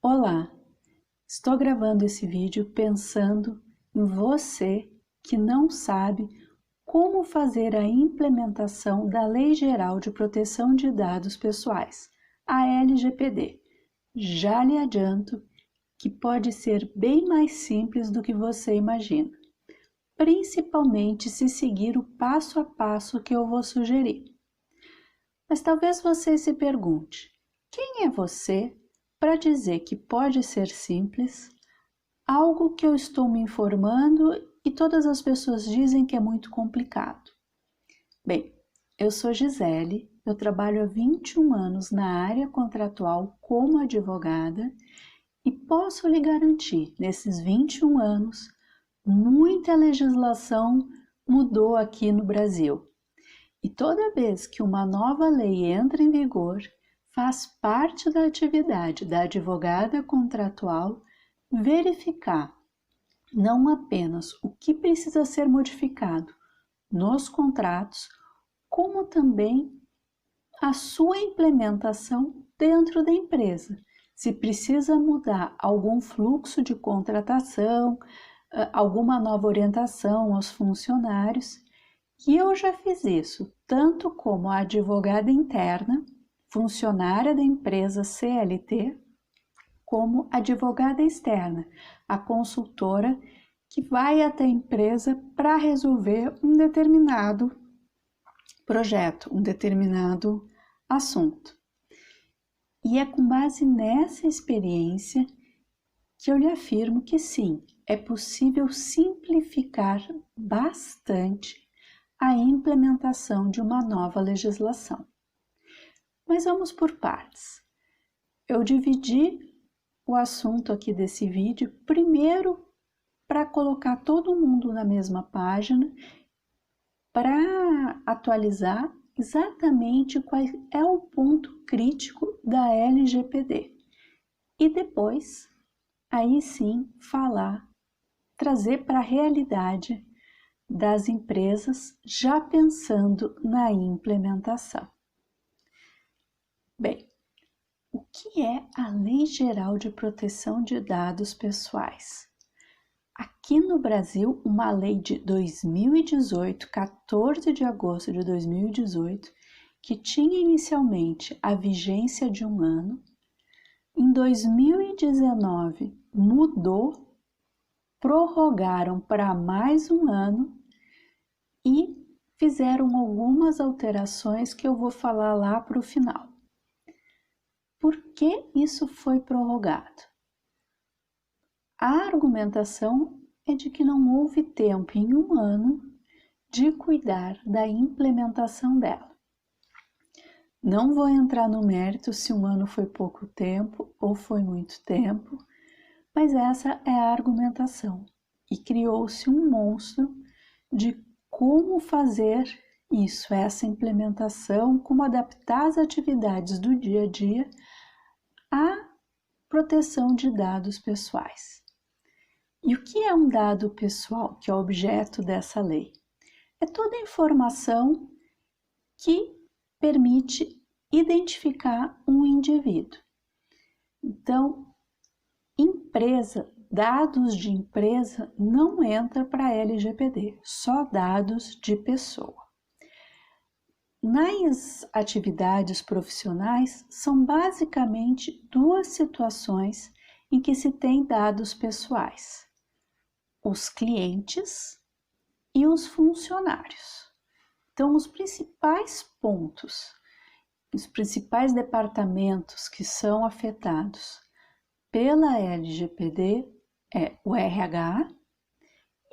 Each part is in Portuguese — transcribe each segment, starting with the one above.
Olá, estou gravando esse vídeo pensando em você que não sabe como fazer a implementação da Lei Geral de Proteção de Dados Pessoais, a LGPD. Já lhe adianto que pode ser bem mais simples do que você imagina, principalmente se seguir o passo a passo que eu vou sugerir. Mas talvez você se pergunte, quem é você para dizer que pode ser simples, algo que eu estou me informando e todas as pessoas dizem que é muito complicado? Bem, eu sou Gisele, eu trabalho há 21 anos na área contratual como advogada e posso lhe garantir, nesses 21 anos, muita legislação mudou aqui no Brasil. E toda vez que uma nova lei entra em vigor, faz parte da atividade da advogada contratual verificar não apenas o que precisa ser modificado nos contratos, como também a sua implementação dentro da empresa. Se precisa mudar algum fluxo de contratação, alguma nova orientação aos funcionários. E eu já fiz isso, tanto como a advogada interna, funcionária da empresa CLT, como advogada externa, a consultora que vai até a empresa para resolver um determinado projeto, um determinado assunto. E é com base nessa experiência que eu lhe afirmo que sim, é possível simplificar bastante a implementação de uma nova legislação. Mas vamos por partes. Eu dividi o assunto aqui desse vídeo primeiro para colocar todo mundo na mesma página, para atualizar exatamente qual é o ponto crítico da LGPD. E depois, aí sim, trazer para a realidade das empresas já pensando na implementação. Bem, o que é a Lei Geral de Proteção de Dados Pessoais? Aqui no Brasil, uma lei de 2018, 14 de agosto de 2018, que tinha inicialmente a vigência de 1 ano, em 2019 mudou, prorrogaram para mais 1 ano e fizeram algumas alterações que eu vou falar lá para o final. Por que isso foi prorrogado? A argumentação é de que não houve tempo em 1 ano de cuidar da implementação dela. Não vou entrar no mérito se 1 ano foi pouco tempo ou foi muito tempo, mas essa é a argumentação. E criou-se um monstro de como fazer isso, essa implementação, como adaptar as atividades do dia a dia à proteção de dados pessoais. E o que é um dado pessoal, que é objeto dessa lei? É toda informação que permite identificar um indivíduo. Então, dados de empresa não entra para a LGPD, só dados de pessoa. Nas atividades profissionais, são basicamente 2 situações em que se tem dados pessoais: os clientes e os funcionários. Então, os principais pontos, os principais departamentos que são afetados pela LGPD é o RH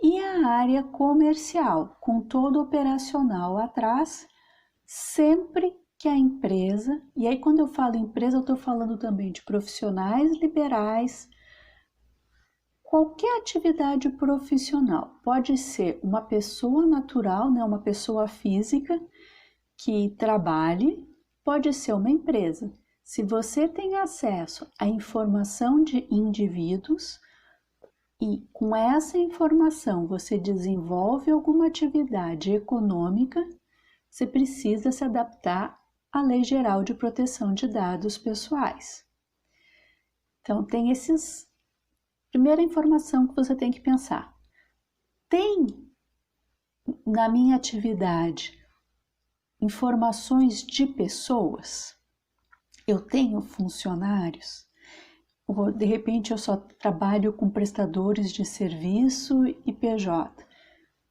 e a área comercial, com todo operacional atrás, sempre que a empresa, e aí quando eu falo empresa, eu estou falando também de profissionais liberais, qualquer atividade profissional, pode ser uma pessoa natural, né, uma pessoa física que trabalhe, pode ser uma empresa. Se você tem acesso à informação de indivíduos e com essa informação você desenvolve alguma atividade econômica, você precisa se adaptar à Lei Geral de Proteção de Dados Pessoais. Então, tem esses... Primeira informação que você tem que pensar. Tem na minha atividade informações de pessoas? Eu tenho funcionários? Ou, de repente, eu só trabalho com prestadores de serviço e PJ? O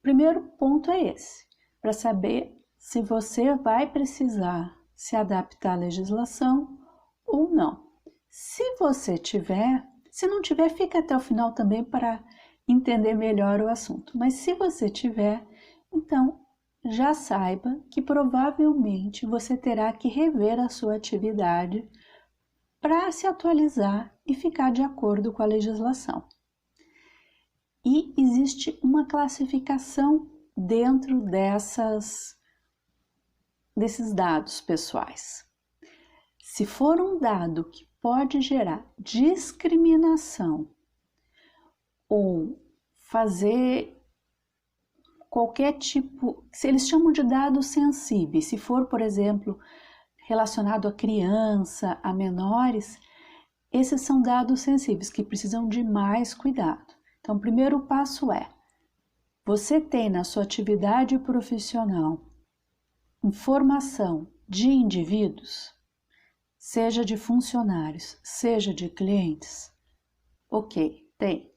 primeiro ponto é esse, para saber se você vai precisar se adaptar à legislação ou não. Se você tiver, se não tiver, fica até o final também para entender melhor o assunto. Mas se você tiver, então já saiba que provavelmente você terá que rever a sua atividade para se atualizar e ficar de acordo com a legislação. E existe uma classificação dentro desses dados pessoais. Se for um dado que pode gerar discriminação ou fazer qualquer tipo, se eles chamam de dados sensíveis, se for, por exemplo, relacionado a criança, a menores, esses são dados sensíveis que precisam de mais cuidado. Então, o primeiro passo é, você tem na sua atividade profissional informação de indivíduos, seja de funcionários, seja de clientes? Ok, tem.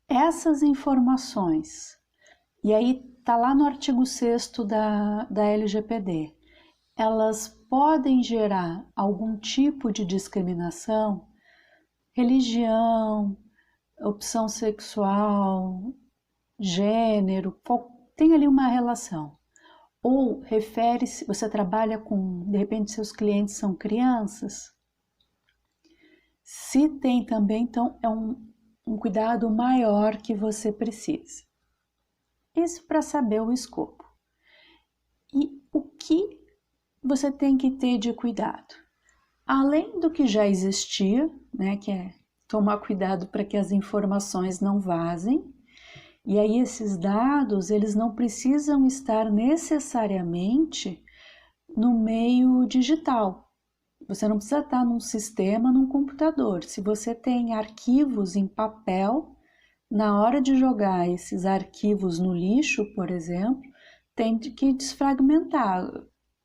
Essas informações, e aí está lá no artigo 6º da LGPD, elas podem gerar algum tipo de discriminação, religião, opção sexual, gênero, tem ali uma relação. Ou refere-se, você trabalha com, de repente, seus clientes são crianças? Se tem também, então é um cuidado maior que você precisa. Isso para saber o escopo. E o que você tem que ter de cuidado? Além do que já existia, né, que é tomar cuidado para que as informações não vazem, e aí esses dados, eles não precisam estar necessariamente no meio digital. Você não precisa estar num sistema, num computador. Se você tem arquivos em papel, na hora de jogar esses arquivos no lixo, por exemplo, tem que desfragmentar,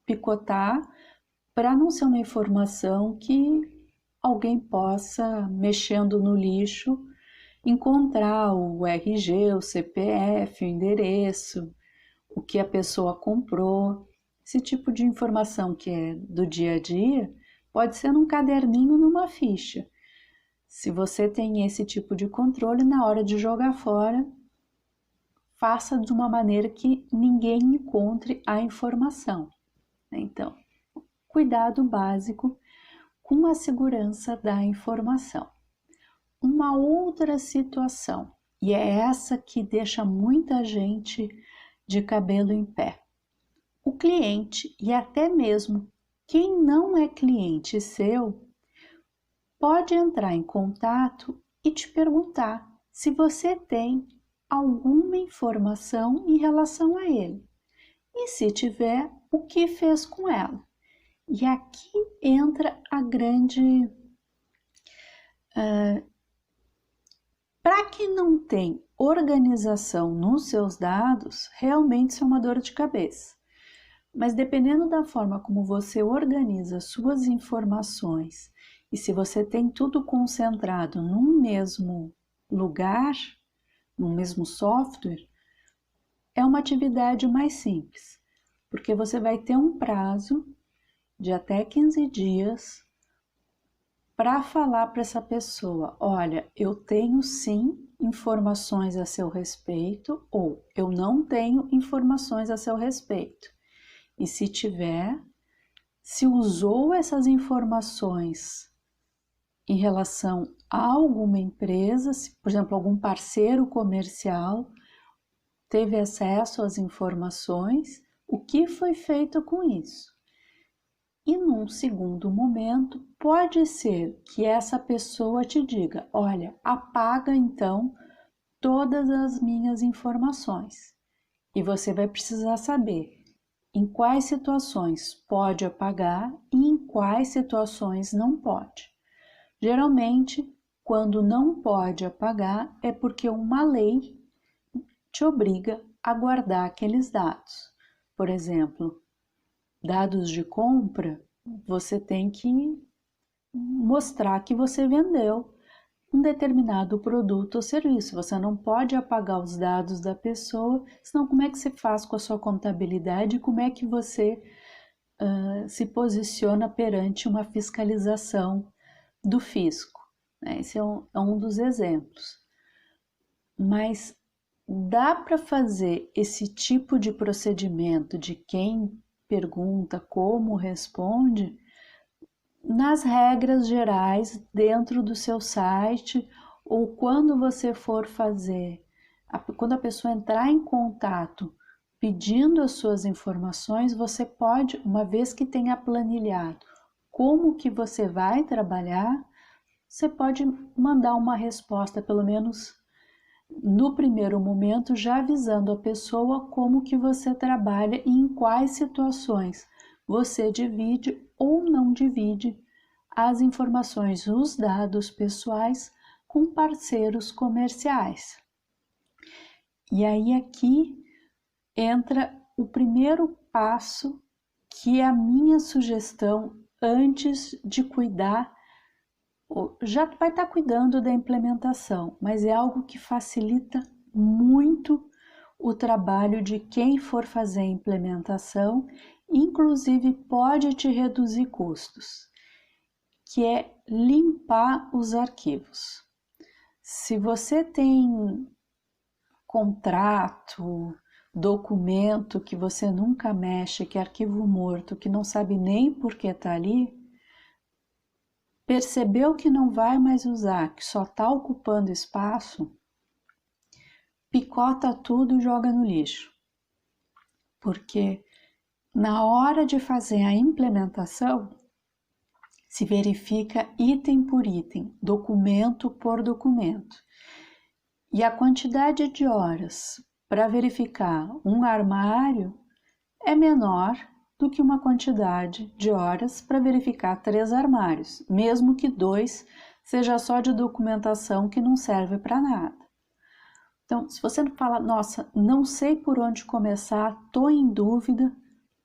picotar, para não ser uma informação que alguém possa, mexendo no lixo, encontrar o RG, o CPF, o endereço, o que a pessoa comprou. Esse tipo de informação que é do dia a dia pode ser num caderninho, numa ficha. Se você tem esse tipo de controle, na hora de jogar fora, faça de uma maneira que ninguém encontre a informação. Então, cuidado básico com a segurança da informação. Uma outra situação, e é essa que deixa muita gente de cabelo em pé. O cliente e até mesmo quem não é cliente seu pode entrar em contato e te perguntar se você tem alguma informação em relação a ele. E se tiver, o que fez com ela? E aqui entra a grande... Para quem não tem organização nos seus dados, realmente isso é uma dor de cabeça. Mas dependendo da forma como você organiza suas informações e se você tem tudo concentrado num mesmo lugar, num mesmo software, é uma atividade mais simples, porque você vai ter um prazo de até 15 dias para falar para essa pessoa, olha, eu tenho sim informações a seu respeito ou eu não tenho informações a seu respeito. E se tiver, se usou essas informações em relação a alguma empresa, se, por exemplo, algum parceiro comercial teve acesso às informações, o que foi feito com isso? E num segundo momento, pode ser que essa pessoa te diga, olha, apaga então todas as minhas informações. E você vai precisar saber em quais situações pode apagar e em quais situações não pode. Geralmente, quando não pode apagar, é porque uma lei te obriga a guardar aqueles dados. Por exemplo, dados de compra, você tem que mostrar que você vendeu um determinado produto ou serviço. Você não pode apagar os dados da pessoa, senão como é que você faz com a sua contabilidade e como é que você se posiciona perante uma fiscalização do fisco? Esse é um dos exemplos. Mas dá para fazer esse tipo de procedimento de quem pergunta, como responde, nas regras gerais dentro do seu site, ou quando você for fazer, quando a pessoa entrar em contato pedindo as suas informações, você pode, uma vez que tenha planilhado como que você vai trabalhar, você pode mandar uma resposta, pelo menos no primeiro momento, já avisando a pessoa como que você trabalha e em quais situações você divide ou não divide as informações, os dados pessoais com parceiros comerciais. E aí aqui entra o primeiro passo, que é a minha sugestão antes de cuidar. Já vai estar cuidando da implementação, mas é algo que facilita muito o trabalho de quem for fazer a implementação, inclusive pode te reduzir custos, que é limpar os arquivos. Se você tem contrato, documento que você nunca mexe, que é arquivo morto, que não sabe nem por que está ali, percebeu que não vai mais usar, que só está ocupando espaço, picota tudo e joga no lixo. Porque na hora de fazer a implementação, se verifica item por item, documento por documento. E a quantidade de horas para verificar um armário é menor do que uma quantidade de horas para verificar 3 armários, mesmo que 2 seja só de documentação que não serve para nada. Então, se você fala, nossa, não sei por onde começar, estou em dúvida,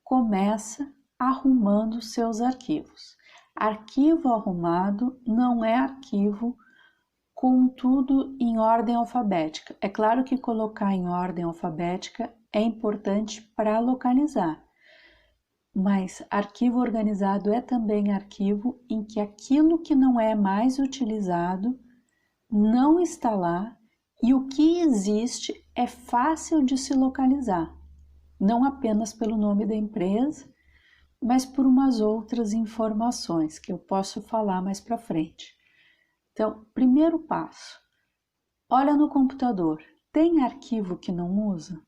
começa arrumando seus arquivos. Arquivo arrumado não é arquivo com tudo em ordem alfabética. É claro que colocar em ordem alfabética é importante para localizar, mas arquivo organizado é também arquivo em que aquilo que não é mais utilizado não está lá e o que existe é fácil de se localizar, não apenas pelo nome da empresa, mas por umas outras informações que eu posso falar mais para frente. Então, primeiro passo, olha no computador, tem arquivo que não usa?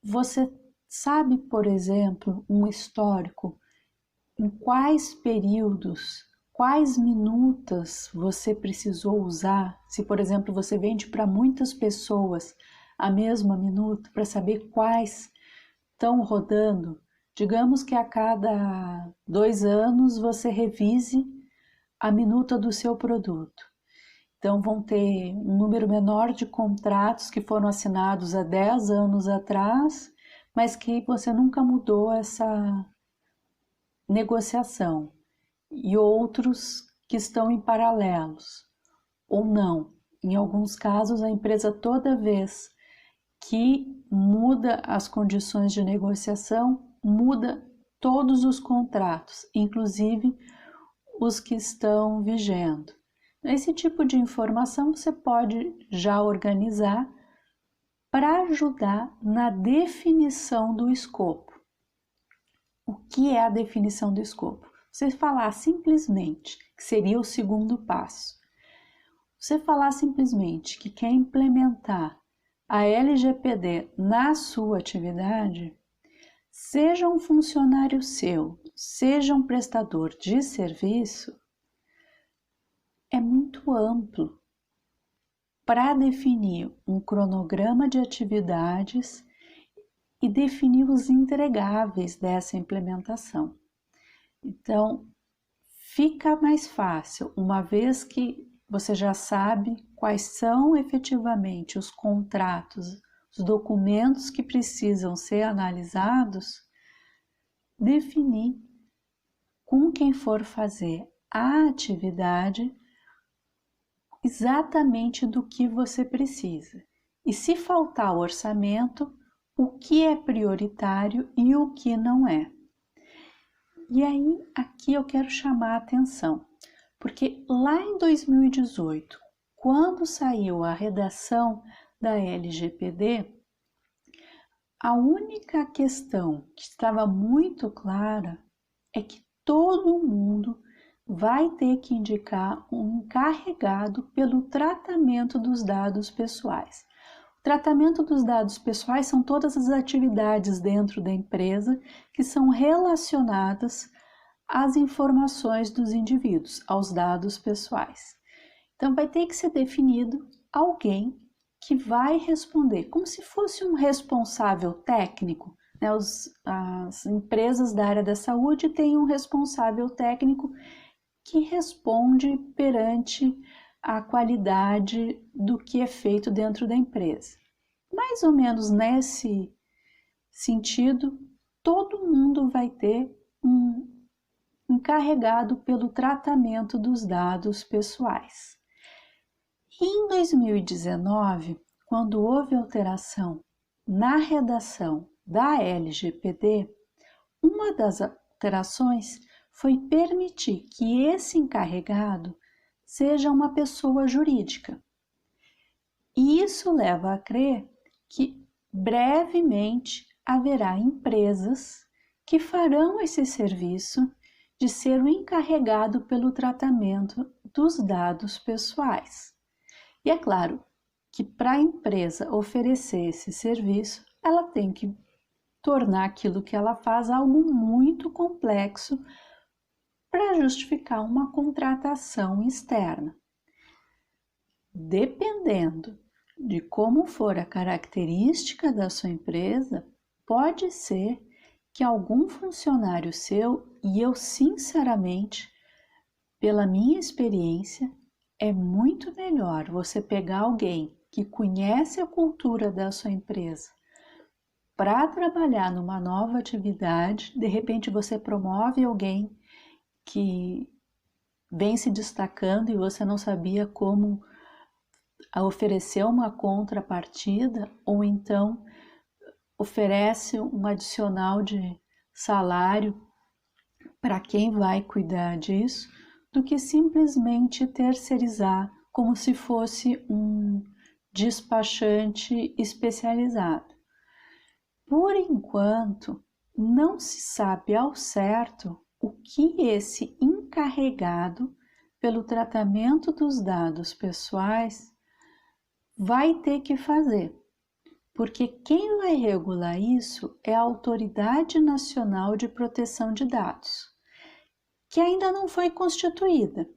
Você sabe, por exemplo, um histórico em quais períodos, quais minutas você precisou usar? Se, por exemplo, você vende para muitas pessoas a mesma minuta, para saber quais estão rodando. Digamos que a cada 2 anos você revise a minuta do seu produto. Então vão ter um número menor de contratos que foram assinados há 10 anos atrás, mas que você nunca mudou essa negociação, e outros que estão em paralelos, ou não. Em alguns casos, a empresa, toda vez que muda as condições de negociação, muda todos os contratos, inclusive os que estão vigendo. Esse tipo de informação você pode já organizar para ajudar na definição do escopo. O que é a definição do escopo? Você falar simplesmente, que seria o segundo passo. Você falar simplesmente que quer implementar a LGPD na sua atividade, seja um funcionário seu, seja um prestador de serviço, é muito amplo para definir um cronograma de atividades e definir os entregáveis dessa implementação. Então, fica mais fácil, uma vez que você já sabe quais são efetivamente os contratos, os documentos que precisam ser analisados, definir com quem for fazer a atividade exatamente do que você precisa. E se faltar orçamento, o que é prioritário e o que não é. E aí, aqui eu quero chamar a atenção, porque lá em 2018, quando saiu a redação da LGPD, a única questão que estava muito clara é que todo mundo vai ter que indicar um encarregado pelo tratamento dos dados pessoais. O tratamento dos dados pessoais são todas as atividades dentro da empresa que são relacionadas às informações dos indivíduos, aos dados pessoais. Então vai ter que ser definido alguém que vai responder, como se fosse um responsável técnico. As empresas da área da saúde têm um responsável técnico que responde perante a qualidade do que é feito dentro da empresa. Mais ou menos nesse sentido, todo mundo vai ter um encarregado pelo tratamento dos dados pessoais. Em 2019, quando houve alteração na redação da LGPD, uma das alterações foi permitir que esse encarregado seja uma pessoa jurídica. E isso leva a crer que brevemente haverá empresas que farão esse serviço de ser o encarregado pelo tratamento dos dados pessoais. E é claro que para a empresa oferecer esse serviço, ela tem que tornar aquilo que ela faz algo muito complexo para justificar uma contratação externa. Dependendo de como for a característica da sua empresa, pode ser que algum funcionário seu, e eu sinceramente, pela minha experiência, é muito melhor você pegar alguém que conhece a cultura da sua empresa para trabalhar numa nova atividade. De repente você promove alguém que vem se destacando e você não sabia como oferecer uma contrapartida, ou então oferece um adicional de salário para quem vai cuidar disso, do que simplesmente terceirizar como se fosse um despachante especializado. Por enquanto, não se sabe ao certo o que esse encarregado pelo tratamento dos dados pessoais vai ter que fazer, porque quem vai regular isso é a Autoridade Nacional de Proteção de Dados, que ainda não foi constituída.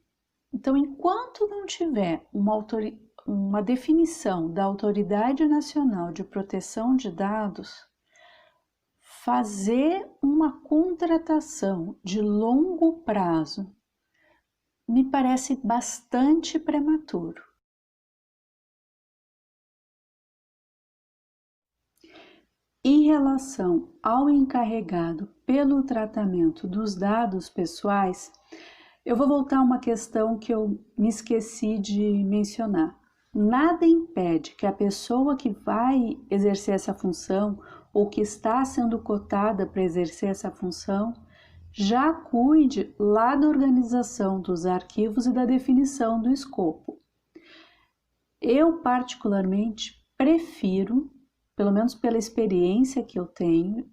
Então, enquanto não tiver uma definição da Autoridade Nacional de Proteção de Dados, fazer uma contratação de longo prazo me parece bastante prematuro. Em relação ao encarregado pelo tratamento dos dados pessoais, eu vou voltar a uma questão que eu me esqueci de mencionar. Nada impede que a pessoa que vai exercer essa função ou que está sendo cotada para exercer essa função já cuide lá da organização dos arquivos e da definição do escopo. Eu particularmente prefiro, pelo menos pela experiência que eu tenho,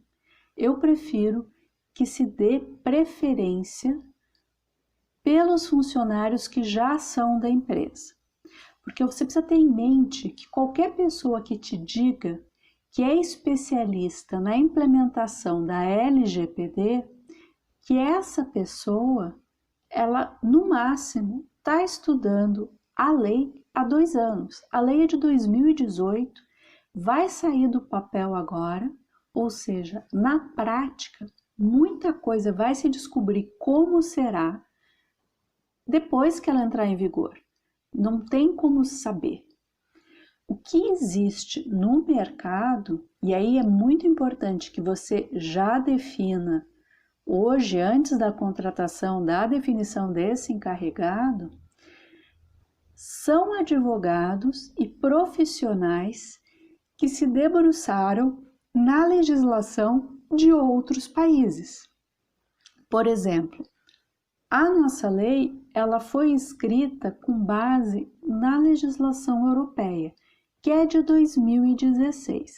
eu prefiro que se dê preferência pelos funcionários que já são da empresa. Porque você precisa ter em mente que qualquer pessoa que te diga que é especialista na implementação da LGPD, que essa pessoa, ela no máximo está estudando a lei há 2 anos. A lei é de 2018, vai sair do papel agora, ou seja, na prática, muita coisa vai se descobrir como será depois que ela entrar em vigor. Não tem como saber. O que existe no mercado, e aí é muito importante que você já defina hoje, antes da contratação, da definição desse encarregado, são advogados e profissionais que se debruçaram na legislação de outros países. Por exemplo, a nossa lei, ela foi escrita com base na legislação europeia, que é de 2016.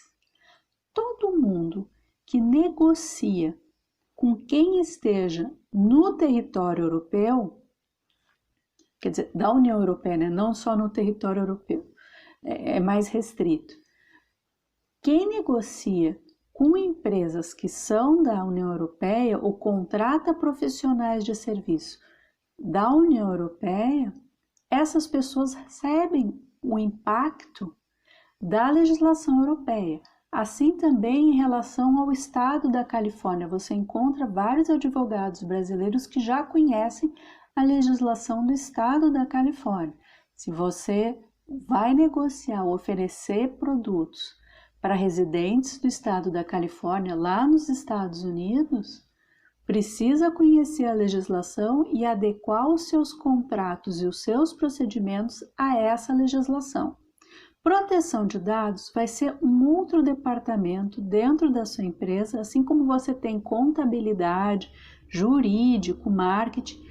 Todo mundo que negocia com quem esteja no território europeu, quer dizer, da União Europeia, né? Não só no território europeu, é mais restrito. Quem negocia com empresas que são da União Europeia ou contrata profissionais de serviço da União Europeia, essas pessoas recebem o impacto da legislação europeia. Assim também em relação ao estado da Califórnia, você encontra vários advogados brasileiros que já conhecem a legislação do estado da Califórnia. Se você vai negociar ou oferecer produtos para residentes do estado da Califórnia lá nos Estados Unidos, precisa conhecer a legislação e adequar os seus contratos e os seus procedimentos a essa legislação. Proteção de dados vai ser um outro departamento dentro da sua empresa, assim como você tem contabilidade, jurídico, marketing.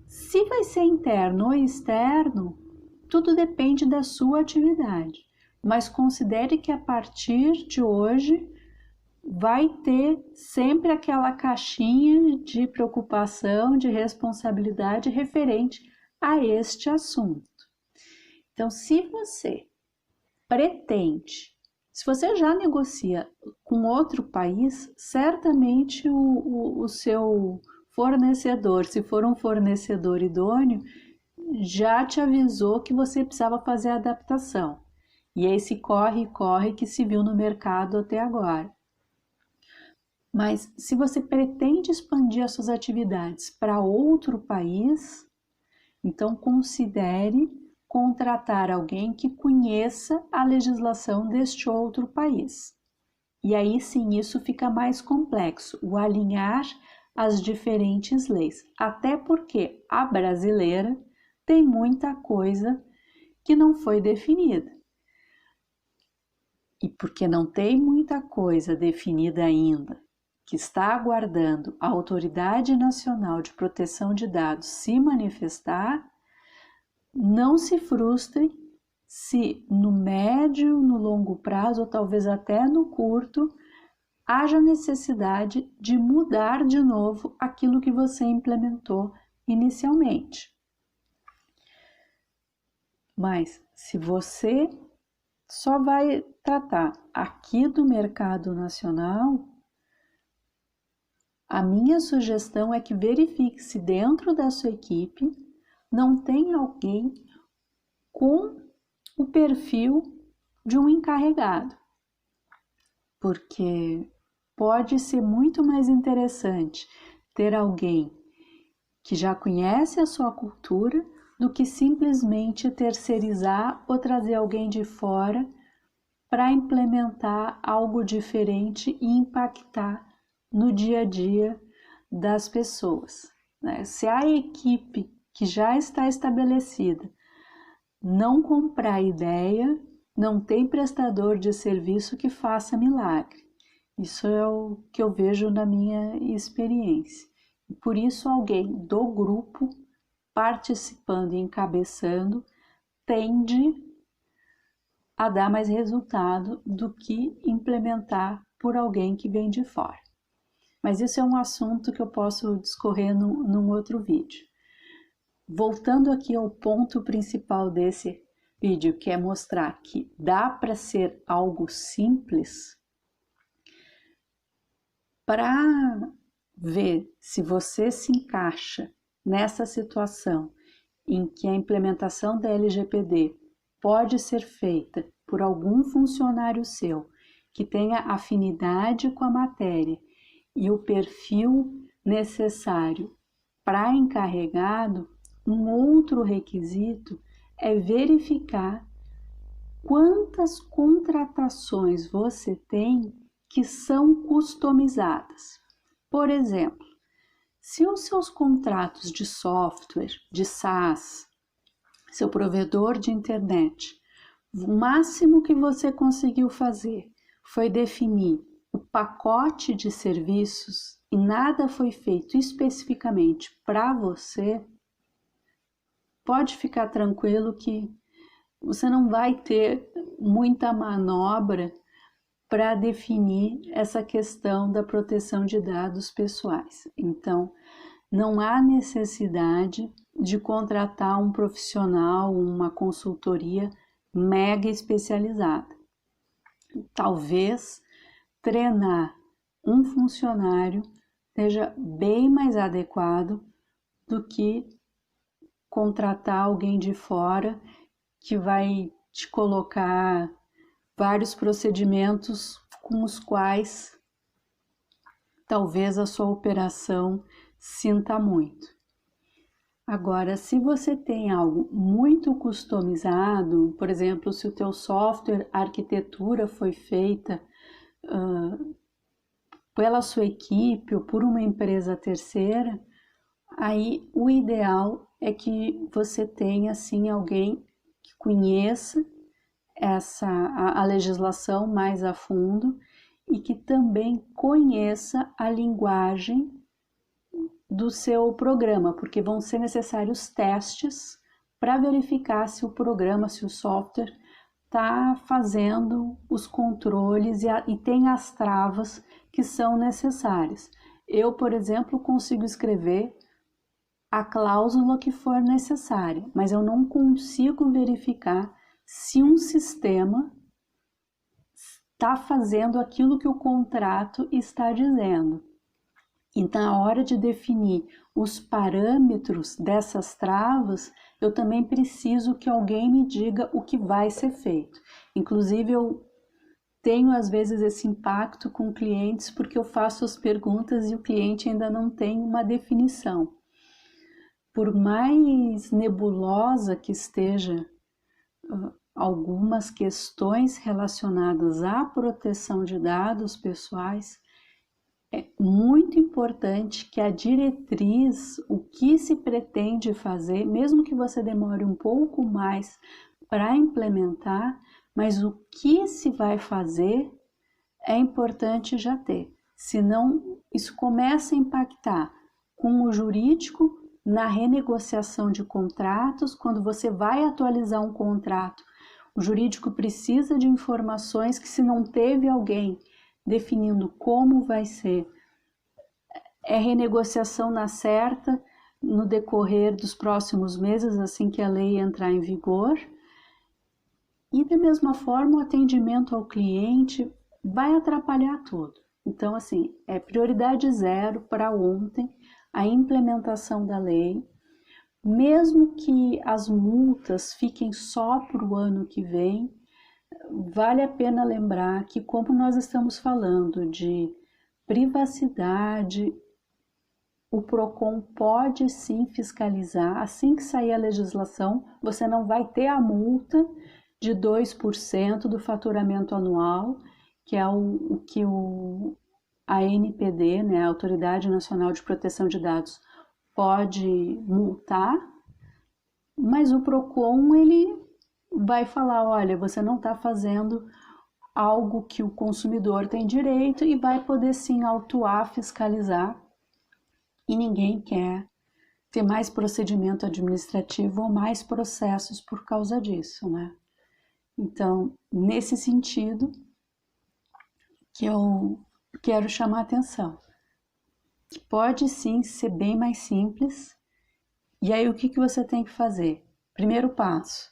Se vai ser interno ou externo, tudo depende da sua atividade. Mas considere que a partir de hoje vai ter sempre aquela caixinha de preocupação, de responsabilidade referente a este assunto. Então, se você pretende, se você já negocia com outro país, certamente o seu fornecedor, se for um fornecedor idôneo, já te avisou que você precisava fazer a adaptação. E é esse corre que se viu no mercado até agora. Mas se você pretende expandir as suas atividades para outro país, então considere contratar alguém que conheça a legislação deste outro país. E aí sim, isso fica mais complexo, o alinhar as diferentes leis. Até porque a brasileira tem muita coisa que não foi definida. E porque não tem muita coisa definida ainda, que está aguardando a Autoridade Nacional de Proteção de Dados se manifestar, não se frustrem se no médio, no longo prazo ou talvez até no curto, haja necessidade de mudar de novo aquilo que você implementou inicialmente. Mas se você só vai tratar aqui do mercado nacional, a minha sugestão é que verifique se dentro da sua equipe não tem alguém com o perfil de um encarregado, porque pode ser muito mais interessante ter alguém que já conhece a sua cultura do que simplesmente terceirizar ou trazer alguém de fora para implementar algo diferente e impactar no dia a dia das pessoas. Se a equipe que já está estabelecida não comprar ideia, não tem prestador de serviço que faça milagre. Isso é o que eu vejo na minha experiência. Por isso, alguém do grupo participando e encabeçando tende a dar mais resultado do que implementar por alguém que vem de fora. Mas isso é um assunto que eu posso discorrer num outro vídeo. Voltando aqui ao ponto principal desse vídeo, que é mostrar que dá para ser algo simples, para ver se você se encaixa nessa situação em que a implementação da LGPD pode ser feita por algum funcionário seu que tenha afinidade com a matéria e o perfil necessário para encarregado, Um outro requisito é verificar quantas contratações você tem que são customizadas. Por exemplo, se os seus contratos de software, de SaaS, seu provedor de internet, o máximo que você conseguiu fazer foi definir o pacote de serviços e nada foi feito especificamente para você, pode ficar tranquilo que você não vai ter muita manobra para definir essa questão da proteção de dados pessoais. Então, não há necessidade de contratar um profissional, uma consultoria mega especializada. Talvez treinar um funcionário seja bem mais adequado do que contratar alguém de fora que vai te colocar vários procedimentos com os quais talvez a sua operação sinta muito. Agora, se você tem algo muito customizado, por exemplo, se o teu software, a arquitetura foi feita pela sua equipe ou por uma empresa terceira, aí o ideal é que você tenha assim alguém que conheça a legislação mais a fundo e que também conheça a linguagem do seu programa, porque vão ser necessários testes para verificar se o programa, se o software está fazendo os controles e tem as travas que são necessárias. Eu, por exemplo, consigo escrever a cláusula que for necessária, mas eu não consigo verificar se um sistema está fazendo aquilo que o contrato está dizendo. Então, na hora de definir os parâmetros dessas travas, eu também preciso que alguém me diga o que vai ser feito. Inclusive, eu tenho às vezes esse impacto com clientes porque eu faço as perguntas e o cliente ainda não tem uma definição. Por mais nebulosa que esteja algumas questões relacionadas à proteção de dados pessoais, é muito importante que a diretriz, o que se pretende fazer, mesmo que você demore um pouco mais para implementar, mas o que se vai fazer é importante já ter. Senão, isso começa a impactar com o jurídico na renegociação de contratos. Quando você vai atualizar um contrato, o jurídico precisa de informações que, se não teve alguém definindo como vai ser, é renegociação na certa no decorrer dos próximos meses, assim que a lei entrar em vigor. E da mesma forma, o atendimento ao cliente vai atrapalhar tudo. Então, assim, é prioridade zero para ontem a implementação da lei. Mesmo que as multas fiquem só para o ano que vem, vale a pena lembrar que, como nós estamos falando de privacidade, o PROCON pode sim fiscalizar. Assim que sair a legislação, você não vai ter a multa de 2% do faturamento anual, que é o que a ANPD, né, a Autoridade Nacional de Proteção de Dados, pode multar, mas o PROCON ele vai falar, olha, você não está fazendo algo que o consumidor tem direito, e vai poder sim autuar, fiscalizar, e ninguém quer ter mais procedimento administrativo ou mais processos por causa disso, né? Então, nesse sentido que eu quero chamar a atenção, que pode sim ser bem mais simples. E aí o que você tem que fazer? Primeiro passo,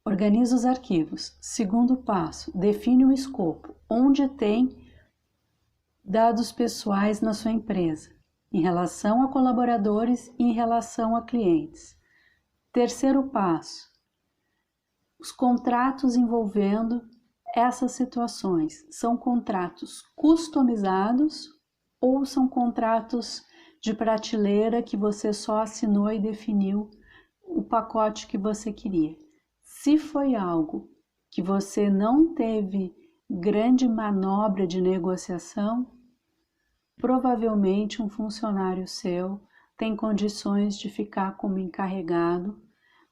organiza os arquivos. Segundo passo, define o escopo, onde tem dados pessoais na sua empresa, em relação a colaboradores e em relação a clientes. Terceiro passo, os contratos envolvendo essas situações. São contratos customizados ou são contratos de prateleira que você só assinou e definiu o pacote que você queria. Se foi algo que você não teve grande manobra de negociação, provavelmente um funcionário seu tem condições de ficar como encarregado,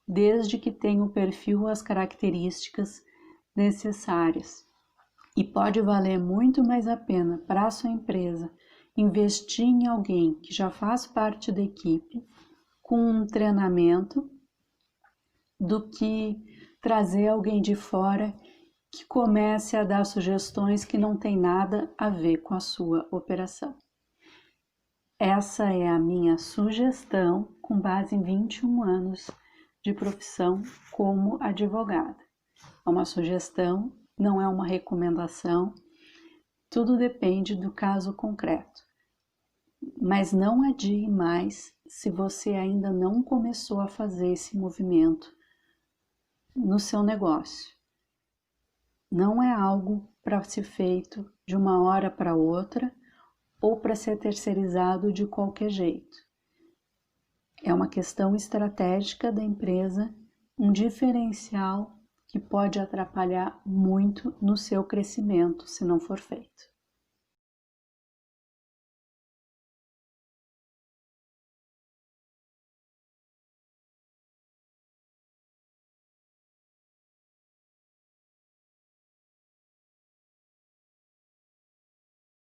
desde que tenha o perfil ou as características necessárias. E pode valer muito mais a pena para a sua empresa investir em alguém que já faz parte da equipe, com um treinamento, do que trazer alguém de fora que comece a dar sugestões que não tem nada a ver com a sua operação. Essa é a minha sugestão com base em 21 anos de profissão como advogada. É uma sugestão, não é uma recomendação, tudo depende do caso concreto. Mas não adie mais se você ainda não começou a fazer esse movimento no seu negócio. Não é algo para ser feito de uma hora para outra ou para ser terceirizado de qualquer jeito. É uma questão estratégica da empresa, um diferencial que pode atrapalhar muito no seu crescimento se não for feito.